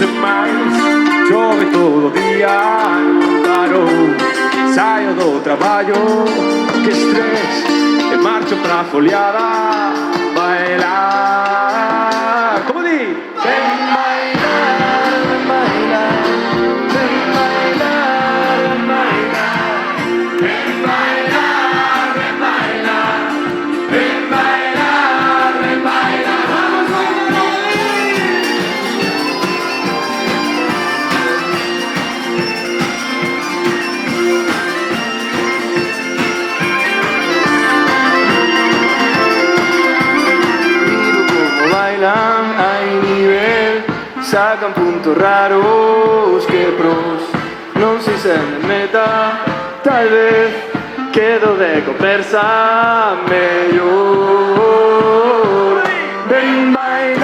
mais, chove todo o día, non paro. Saio do traballo, que estrés, e marcho pra foliada, bailar. Como di? Ven bailar, ven bailar, ven bailar, ven bailar, ven bailar, ven bailar, ven bailar, ven bailar. Vamos a bailar. Bailan, hai nivel, sacan puntos raros que pros non si se me meta, tal vez quedo de conversa mellor. Ven bailar.